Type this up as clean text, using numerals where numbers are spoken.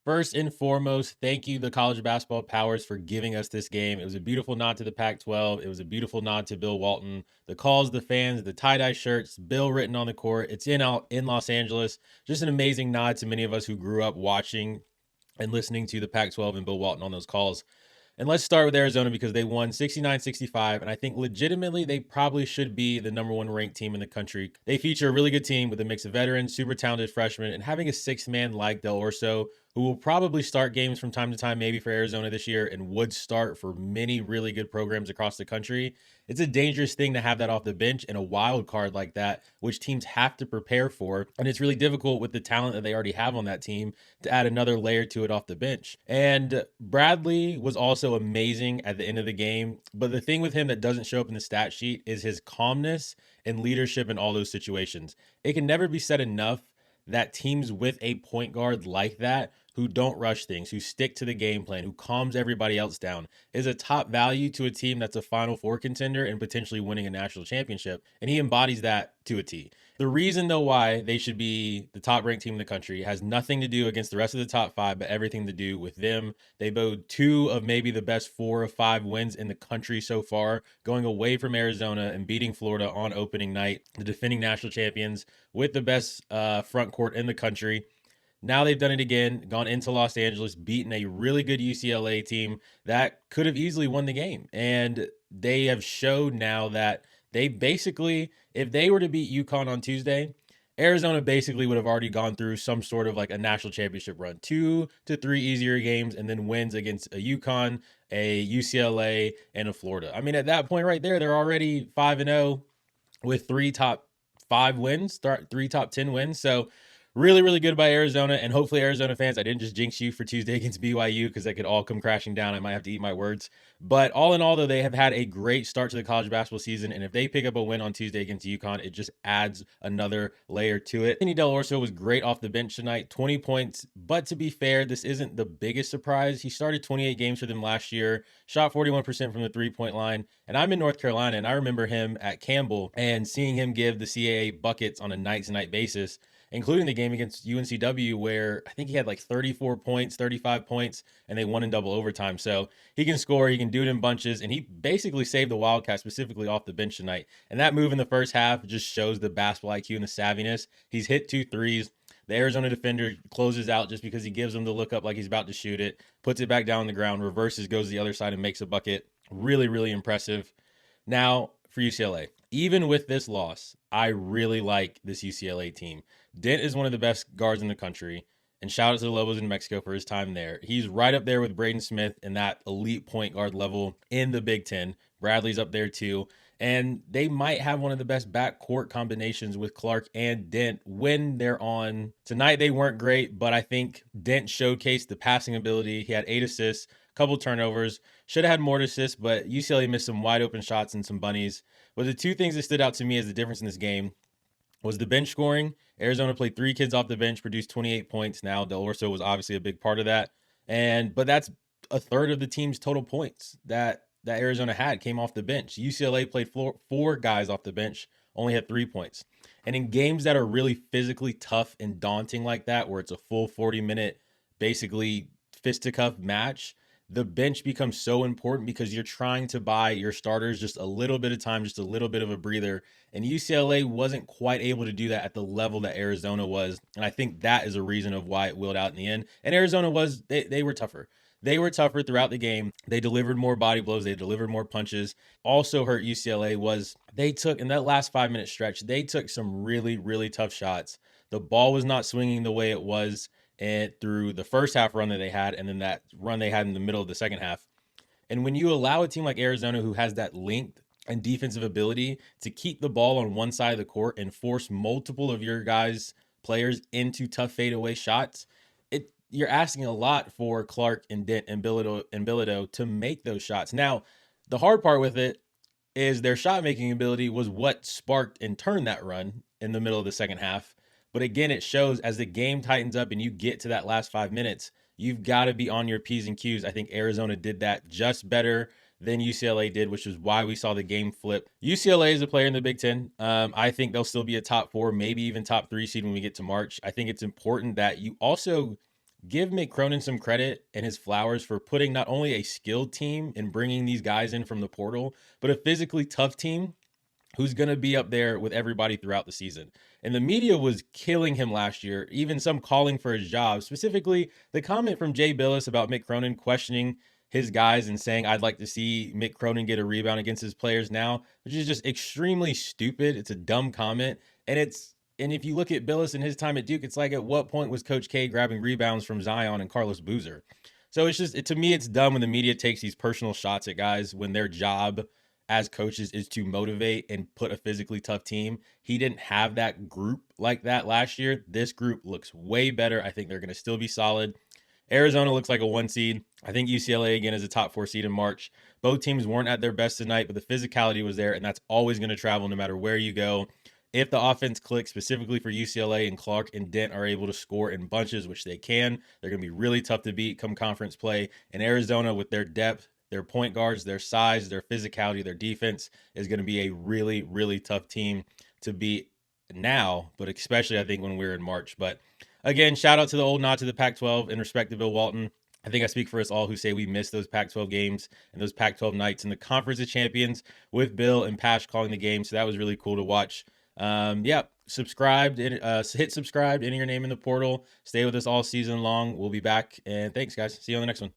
First and foremost, thank you, the college basketball powers, for giving us this game. It was a beautiful nod to the Pac-12. It was a beautiful nod to Bill Walton. The calls, the fans, the tie-dye shirts, Bill written on the court. It's in Los Angeles. Just an amazing nod to many of us who grew up watching and listening to the Pac-12 and Bill Walton on those calls. And let's start with Arizona because they won 69-65. And I think legitimately they probably should be the number one ranked team in the country. They feature a really good team with a mix of veterans, super talented freshmen, and having a sixth man like Del Orso, who will probably start games from time to time, maybe for Arizona this year, and would start for many really good programs across the country. It's a dangerous thing to have that off the bench and a wild card like that, which teams have to prepare for. And it's really difficult with the talent that they already have on that team to add another layer to it off the bench. And Bradley was also amazing at the end of the game. But the thing with him that doesn't show up in the stat sheet is his calmness and leadership in all those situations. It can never be said enough that teams with a point guard like that, who don't rush things, who stick to the game plan, who calms everybody else down, is a top value to a team that's a Final Four contender and potentially winning a national championship. And he embodies that to a T. The reason, though, why they should be the top ranked team in the country has nothing to do against the rest of the top five, but everything to do with them. They bode two of maybe the best 4 or 5 wins in the country so far, going away from Arizona and beating Florida on opening night, the defending national champions with the best front court in the country. Now they've done it again, gone into Los Angeles, beaten a really good UCLA team that could have easily won the game. And they have showed now that they basically, if they were to beat UConn on Tuesday, Arizona basically would have already gone through some sort of like a national championship run, 2 to 3 easier games, and then wins against a UConn, a UCLA, and a Florida. I mean, at that point right there, they're already 5-0 with 3 top 5 wins, 3 top 10 wins. So really, really good by Arizona. And hopefully, Arizona fans, I didn't just jinx you for Tuesday against BYU because that could all come crashing down. I might have to eat my words. But all in all, though, they have had a great start to the college basketball season. And if they pick up a win on Tuesday against UConn, it just adds another layer to it. Anthony Del Orso was great off the bench tonight, 20 points. But to be fair, this isn't the biggest surprise. He started 28 games for them last year, shot 41% from the three-point line. And I'm in North Carolina, and I remember him at Campbell and seeing him give the CAA buckets on a night-to-night basis, including the game against UNCW where I think he had like 34 points, 35 points, and they won in double overtime. So he can score, he can do it in bunches, and he basically saved the Wildcats specifically off the bench tonight. And that move in the first half just shows the basketball IQ and the savviness. He's hit 2 threes. The Arizona defender closes out just because he gives him the look up like he's about to shoot it, puts it back down on the ground, reverses, goes to the other side and makes a bucket. Really, really impressive. Now for UCLA. Even with this loss, I really like this UCLA team. Dent is one of the best guards in the country. And shout out to the Lobos in Mexico for his time there. He's right up there with Braden Smith in that elite point guard level in the Big Ten. Bradley's up there too. And they might have one of the best backcourt combinations with Clark and Dent when they're on. Tonight they weren't great, but I think Dent showcased the passing ability. He had 8 assists, a couple turnovers. Should have had more assists, but UCLA missed some wide open shots and some bunnies. But the two things that stood out to me as the difference in this game was the bench scoring. Arizona played 3 kids off the bench, produced 28 points. Now, Del Orso was obviously a big part of that. But that's a third of the team's total points that Arizona had came off the bench. UCLA played 4 guys off the bench, only had 3 points. And in games that are really physically tough and daunting like that, where it's a full 40-minute, basically fisticuff match, the bench becomes so important because you're trying to buy your starters just a little bit of time, just a little bit of a breather. And UCLA wasn't quite able to do that at the level that Arizona was. And I think that is a reason of why it willed out in the end. And Arizona was, they were tougher. They were tougher throughout the game. They delivered more body blows. They delivered more punches. Also hurt UCLA was they took, in that last 5-minute stretch, they took some really, really tough shots. The ball was not swinging the way it was and through the first half run that they had, and then that run they had in the middle of the second half. And when you allow a team like Arizona, who has that length and defensive ability to keep the ball on one side of the court and force multiple of your guys' players into tough fadeaway shots, you're asking a lot for Clark and Dent and Bilodeau to make those shots. Now, the hard part with it is their shot making ability was what sparked and turned that run in the middle of the second half. But again, it shows as the game tightens up and you get to that last 5 minutes, you've got to be on your P's and Q's. I think Arizona did that just better than UCLA did, which is why we saw the game flip. UCLA is a player in the Big Ten. I think they'll still be a top 4, maybe even top 3 seed when we get to March. I think it's important that you also give Mick Cronin some credit and his flowers for putting not only a skilled team and bringing these guys in from the portal, but a physically tough team who's going to be up there with everybody throughout the season. And the media was killing him last year, even some calling for his job. Specifically, the comment from Jay Billis about Mick Cronin questioning his guys and saying, I'd like to see Mick Cronin get a rebound against his players now, which is just extremely stupid. It's a dumb comment. And if you look at Billis and his time at Duke, it's like, at what point was Coach K grabbing rebounds from Zion and Carlos Boozer? So it's just, to me, it's dumb when the media takes these personal shots at guys when their job as coaches is to motivate and put a physically tough team. He didn't have that group like that last year. This group looks way better. I think they're going to still be solid. Arizona looks like a 1 seed. I think UCLA again is a top 4 seed in March. Both teams weren't at their best tonight, but the physicality was there, and that's always going to travel no matter where you go. If the offense clicks, specifically for UCLA, and Clark and Dent are able to score in bunches, which they can, they're going to be really tough to beat come conference play. And Arizona, with their depth, their point guards, their size, their physicality, their defense, is going to be a really, really tough team to beat now, but especially I think when we're in March. But again, shout out to the old nod to the Pac-12 and respect to Bill Walton. I think I speak for us all who say we miss those Pac-12 games and those Pac-12 nights and the Conference of Champions with Bill and Pash calling the game. So that was really cool to watch. Yeah, subscribed, hit subscribe, enter your name in the portal. Stay with us all season long. We'll be back. And thanks, guys. See you on the next one.